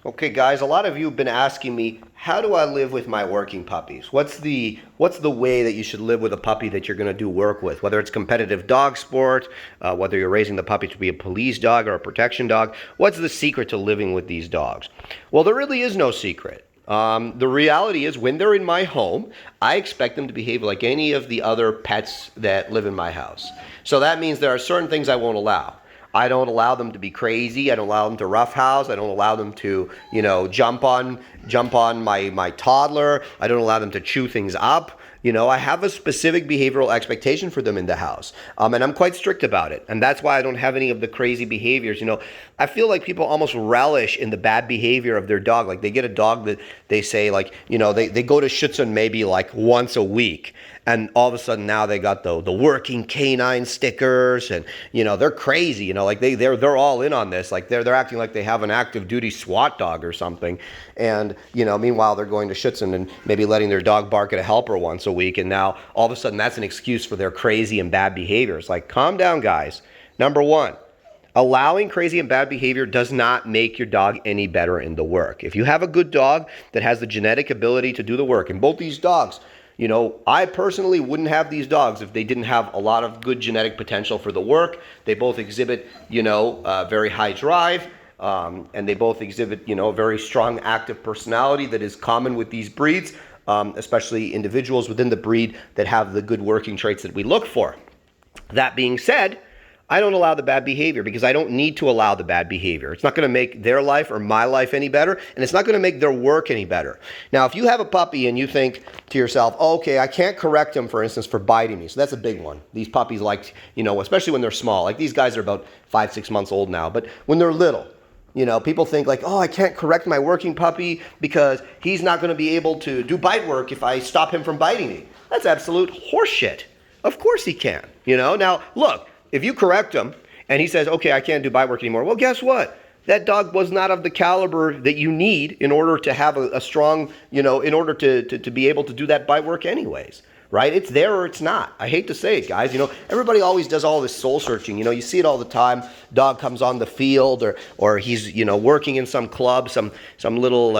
Okay, guys, a lot of you have been asking me, how do I live with my working puppies? What's the way that you should live with a puppy that you're going to do work with? Whether it's competitive dog sport, whether you're raising the puppy to be a police dog or a protection dog, what's the secret to living with these dogs? Well, there really is no secret. The reality is when they're in my home, I expect them to behave like any of the other pets that live in my house. So that means there are certain things I won't allow. I don't allow them to be crazy. I don't allow them to roughhouse. I don't allow them to, jump on my toddler. I don't allow them to chew things up. I have a specific behavioral expectation for them in the house. And I'm quite strict about it. And that's why I don't have any of the crazy behaviors. I feel like people almost relish in the bad behavior of their dog. Like they get a dog that they say they go to Schutzen maybe like once a week. And all of a sudden now they got the working canine stickers and, they're crazy, they're all in on this. Like they're acting like they have an active duty SWAT dog or something. And, meanwhile they're going to Schutzen and maybe letting their dog bark at a helper once a week. And now all of a sudden that's an excuse for their crazy and bad behaviors. Like, calm down, guys. Number one, allowing crazy and bad behavior does not make your dog any better in the work. If you have a good dog that has the genetic ability to do the work, and both these dogs, I personally wouldn't have these dogs if they didn't have a lot of good genetic potential for the work. They both exhibit, very high drive, and they both exhibit, a very strong, active personality that is common with these breeds, especially individuals within the breed that have the good working traits that we look for. That being said, I don't allow the bad behavior because I don't need to allow the bad behavior. It's not going to make their life or my life any better, and it's not going to make their work any better. Now, if you have a puppy and you think to yourself, oh, okay, I can't correct him, for instance, for biting me. So that's a big one. These puppies especially when they're small. Like these guys are about 5-6 months old now, but when they're little, people think like, oh, I can't correct my working puppy because he's not going to be able to do bite work if I stop him from biting me. That's absolute horseshit. Of course he can, Now, look. If you correct him and he says, okay, I can't do bite work anymore, well, guess what? That dog was not of the caliber that you need in order to have a strong, in order to be able to do that bite work anyways, right? It's there or it's not. I hate to say it, guys. Everybody always does all this soul searching. You see it all the time. Dog comes on the field or he's, working in some club, some little,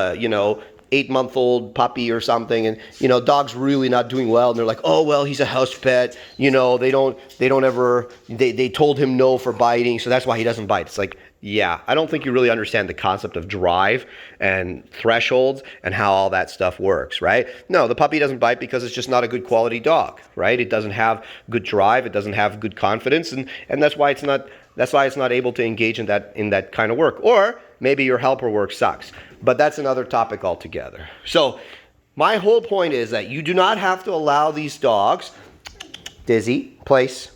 8-month-old puppy or something, and dog's really not doing well, and they're like, oh well, he's a house pet, they told him no for biting, so that's why he doesn't bite. It's like, yeah, I don't think you really understand the concept of drive and thresholds and how all that stuff works, right? No, the puppy doesn't bite because it's just not a good quality dog, right? It doesn't have good drive, it doesn't have good confidence, and that's why it's not able to engage in that kind of work. Or maybe your helper work sucks. But that's another topic altogether. So my whole point is that you do not have to allow these dogs, Dizzy, place.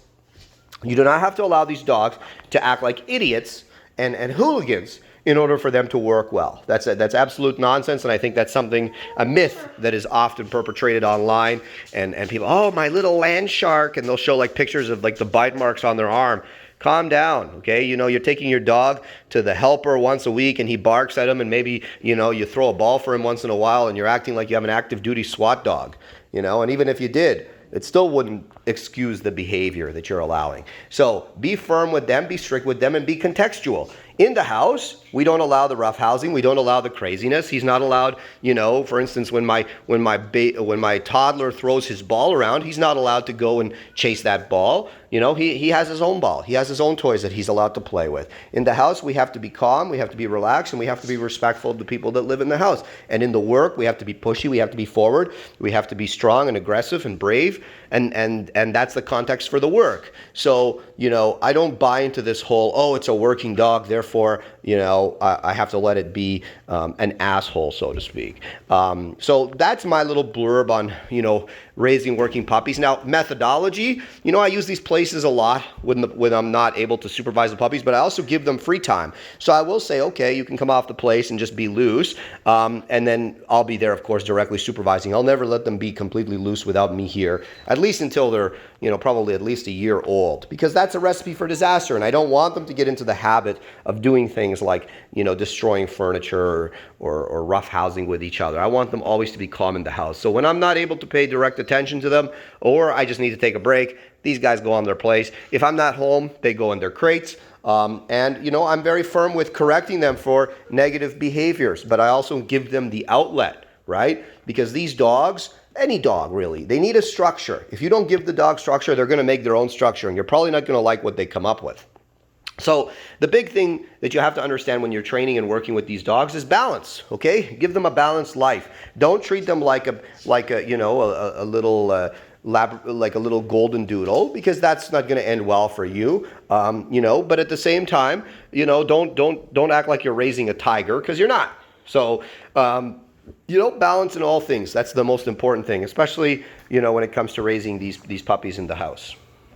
You do not have to allow these dogs to act like idiots and hooligans in order for them to work well. That's absolute nonsense, and I think that's a myth that is often perpetrated online. And people, oh, my little land shark, and they'll show like pictures of like the bite marks on their arm. Calm down, okay? You're taking your dog to the helper once a week and he barks at him, and maybe, you throw a ball for him once in a while and you're acting like you have an active duty SWAT dog, and even if you did, it still wouldn't excuse the behavior that you're allowing. So be firm with them, be strict with them, and be contextual. In the house, we don't allow the roughhousing. We don't allow the craziness. He's not allowed, for instance, when my toddler throws his ball around, he's not allowed to go and chase that ball. He has his own ball. He has his own toys that he's allowed to play with. In the house, we have to be calm, we have to be relaxed, and we have to be respectful of the people that live in the house. And in the work, we have to be pushy, we have to be forward, we have to be strong and aggressive and brave, and that's the context for the work. So, I don't buy into this whole, oh, it's a working dog, therefore, I have to let it be an asshole, so to speak. So that's my little blurb on, raising working puppies. Now, methodology, I use these places a lot when I'm not able to supervise the puppies, but I also give them free time. So I will say, okay, you can come off the place and just be loose, and then I'll be there, of course, directly supervising. I'll never let them be completely loose without me here, at least until they're, probably at least a year old, because that's a recipe for disaster, and I don't want them to get into the habit of doing things like, destroying furniture or roughhousing with each other. I want them always to be calm in the house. So when I'm not able to pay direct attention to them, or I just need to take a break, these guys go on their place. If I'm not home, they go in their crates. And, you know, I'm very firm with correcting them for negative behaviors, but I also give them the outlet, right? Because these dogs, any dog really, they need a structure. If you don't give the dog structure, they're going to make their own structure, and you're probably not going to like what they come up with. So the big thing that you have to understand when you're training and working with these dogs is balance, okay? Give them a balanced life. Don't treat them like a you know, a little like a little golden doodle, because that's not going to end well for you. You know, but at the same time, you know, don't act like you're raising a tiger, because you're not. So you know, balance in all things. That's the most important thing, especially, you know, when it comes to raising these puppies in the house.